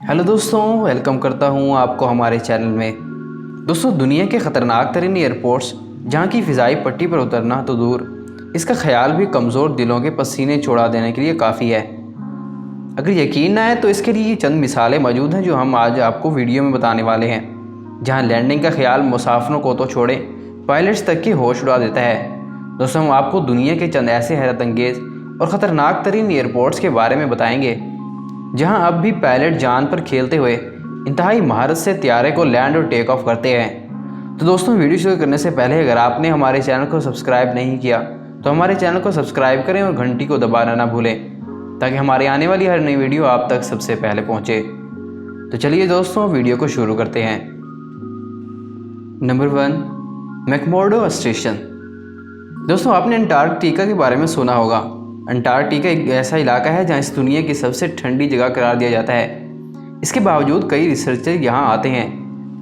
Hello दोस्तों, welcome करता हूं आपको हमारे चैनल में। दोस्तों, दुनिया के ख़तरनाक तरीन एयरपोर्ट्स जहां की फ़िज़ाई पट्टी पर उतरना तो दूर, इसका ख्याल भी कमज़ोर दिलों के पसीने छुड़ा देने के लिए काफ़ी है। अगर यकीन ना आए तो इसके लिए चंद मिसालें मौजूद हैं जो हम आज आपको वीडियो में बताने वाले हैं, जहां लैंडिंग का ख्याल मुसाफिरों को तो छोड़े पायलट्स तक की होश उड़ा देता है। दोस्तों, हम आपको दुनिया के चंद ऐसे हैरत अंगेज़ और ख़तरनाक तरीन एयरपोर्ट्स के बारे में बताएंगे जहां अब भी पायलट जान पर खेलते हुए इंतहाई महारत से त्यारे को लैंड और टेक ऑफ करते हैं। तो दोस्तों, वीडियो शुरू करने से पहले अगर आपने हमारे चैनल को सब्सक्राइब नहीं किया तो हमारे चैनल को सब्सक्राइब करें और घंटी को दबाना ना भूलें, ताकि हमारी आने वाली हर नई वीडियो आप तक सबसे पहले पहुंचे। तो चलिए दोस्तों, वीडियो को शुरू करते हैं। Number 1, McMurdo station. दोस्तों, आपने अंटार्कटिका के बारे में सुना होगा। अंटार्कटिका एक ऐसा इलाका है जहां इस दुनिया की सबसे ठंडी जगह करार दिया जाता है। इसके बावजूद कई रिसर्चर यहां आते हैं।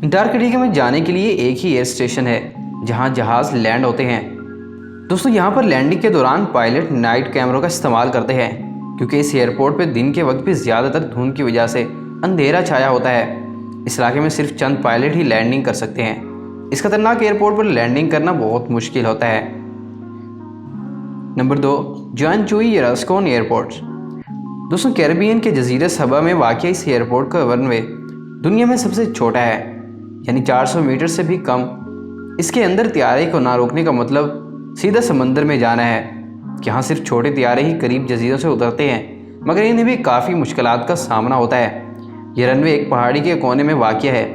अंटार्कटिका में जाने के लिए एक ही एयर स्टेशन है जहां जहाज़ लैंड होते हैं। दोस्तों, यहां पर लैंडिंग के दौरान पायलट नाइट कैमरों का इस्तेमाल करते हैं, क्योंकि इस एयरपोर्ट पर दिन के वक्त भी ज़्यादातर धुंध की वजह से अंधेरा छाया होता है। इस इलाके में सिर्फ चंद पायलट ही लैंडिंग कर सकते हैं। इस खतरनाक एयरपोर्ट पर लैंडिंग करना बहुत मुश्किल होता है। नंबर 2, जॉन चुई रास्कोन एयरपोर्ट। दोस्तों, कैरिबियन के जजीरे सबा में वाक़ इस एयरपोर्ट का रनवे दुनिया में सबसे छोटा है, यानी 400 मीटर से भी कम। इसके अंदर त्यारे को ना रोकने का मतलब सीधा समंदर में जाना है। यहाँ सिर्फ छोटे त्यारे ही करीब जजीरों से उतरते हैं, मगर इन्हें भी काफ़ी मुश्किलात का सामना होता है। यह रनवे एक पहाड़ी के कोने में वाक़ है,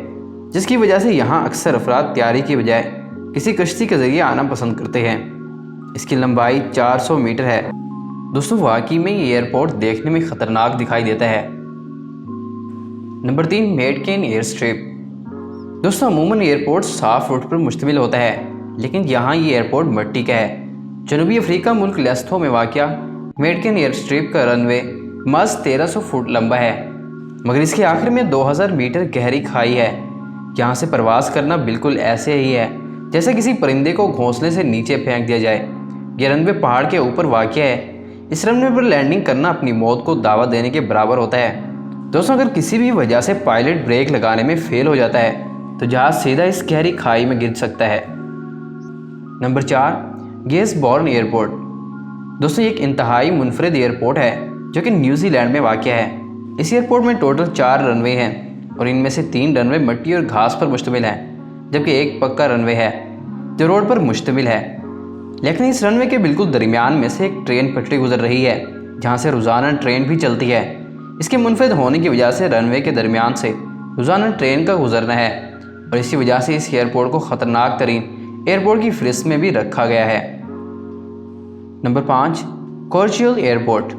जिसकी वजह से यहाँ अक्सर अफराद त्यारे की बजाय किसी कश्ती के ज़रिए आना पसंद करते हैं। इसकी लंबाई 400 मीटर है। दोस्तों, वाकई में ये एयरपोर्ट देखने में ख़तरनाक दिखाई देता है। Number 3, Matekane air strip. दोस्तों, अमूमन एयरपोर्ट साफ रोड पर मुश्तमिल होता है, लेकिन यहाँ ये एयरपोर्ट मिट्टी का है। जनूबी अफ्रीका मुल्क लेस्थो में वाक़या मैडकेन एयर स्ट्रिप का रनवे महज 1300 फुट लंबा है, मगर इसके आखिर में 2000 मीटर गहरी खाई है। यहाँ से परवाज़ करना बिल्कुल ऐसे ही है जैसे किसी परिंदे को घोंसले से नीचे फेंक दिया जाए। यह रनवे पहाड़ के ऊपर वाक़ है। इस रनवे पर लैंडिंग करना अपनी मौत को दावा देने के बराबर होता है। दोस्तों, अगर किसी भी वजह से पायलट ब्रेक लगाने में फेल हो जाता है तो जहाज़ सीधा इस गहरी खाई में गिर सकता है। Number 4, Gisborne airport. दोस्तों, ये एक इंतहाई मुनफरिद एयरपोर्ट है जो कि न्यूजीलैंड में वाक़ है। इस एयरपोर्ट में टोटल 4 रनवे हैं और इनमें से 3 रनवे मिट्टी और घास पर मुश्तमिल हैं, जबकि एक पक्का रनवे है जो रोड पर मुश्तमिल है। लेकिन इस रनवे के बिल्कुल दरमियान में से एक ट्रेन पटरी गुजर रही है, जहां से रोज़ाना ट्रेन भी चलती है। इसके मुनफरिद होने की वजह से रनवे के दरमियान से रोज़ाना ट्रेन का गुजरना है, और इसी वजह से इस एयरपोर्ट को ख़तरनाक तरीन एयरपोर्ट की फहरिस्त में भी रखा गया है। Number 5, Courchevel airport.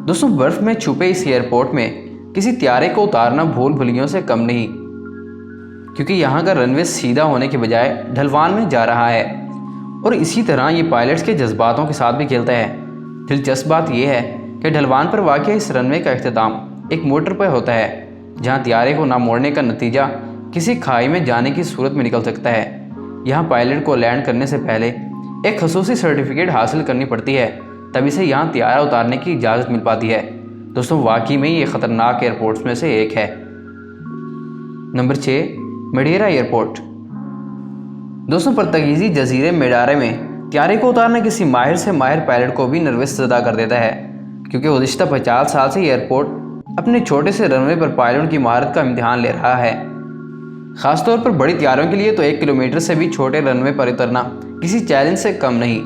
दोस्तों, बर्फ़ में छुपे इस एयरपोर्ट में किसी त्यारे को उतारना भूल भुलैयों से कम नहीं, क्योंकि यहाँ का रनवे सीधा होने के बजाय ढलवान में जा रहा है, और इसी तरह ये पायलट्स के जज्बातों के साथ भी खेलता है। दिलचस्प बात यह है कि ढलवान पर वाक़ इस रनवे का अख्तिताम एक मोटर पर होता है, जहाँ त्यारे को ना मोड़ने का नतीजा किसी खाई में जाने की सूरत में निकल सकता है। यहाँ पायलट को लैंड करने से पहले एक खसूसी सर्टिफिकेट हासिल करनी पड़ती है, तभी से यहाँ त्यारा उतारने की इजाज़त मिल पाती है। दोस्तों, वाकई में ये ख़तरनाक एयरपोर्ट्स में से एक है। Number 6, Madeira airport. दोस्तों, पुर्तगाली जजीरे मेडारे में त्यारे को उतारना किसी माहिर से माहिर पायलट को भी नर्वस ज़दा कर देता है, क्योंकि गुज़िश्ता 50 साल से एयरपोर्ट अपने छोटे से रनवे पर पायलट की महारत का इम्तिहान ले रहा है। ख़ासतौर पर बड़ी त्यारों के लिए तो 1 किलोमीटर से भी छोटे रनवे पर उतरना किसी चैलेंज से कम नहीं,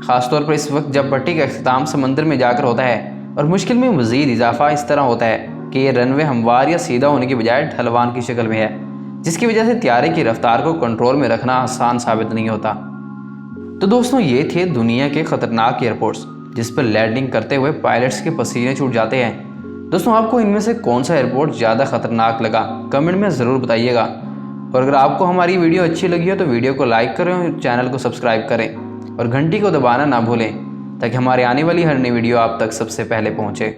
ख़ासतौर पर इस वक्त जब पट्टी का अख्तिताम समंदर में जाकर होता है। और मुश्किल में मज़ीद इजाफा इस तरह होता है कि ये रनवे हमवार या सीधा होने की बजाय ढलवान की शक्ल में है, जिसकी वजह से त्यारे की रफ्तार को कंट्रोल में रखना आसान साबित नहीं होता। तो दोस्तों, ये थे दुनिया के ख़तरनाक एयरपोर्ट्स जिस पर लैंडिंग करते हुए पायलट्स के पसीने छूट जाते हैं। दोस्तों, आपको इनमें से कौन सा एयरपोर्ट ज़्यादा ख़तरनाक लगा, कमेंट में ज़रूर बताइएगा। और अगर आपको हमारी वीडियो अच्छी लगी हो तो वीडियो को लाइक करें और चैनल को सब्सक्राइब करें और घंटी को दबाना ना भूलें, ताकि हमारे आने वाली हर नई वीडियो आप तक सबसे पहले पहुँचे।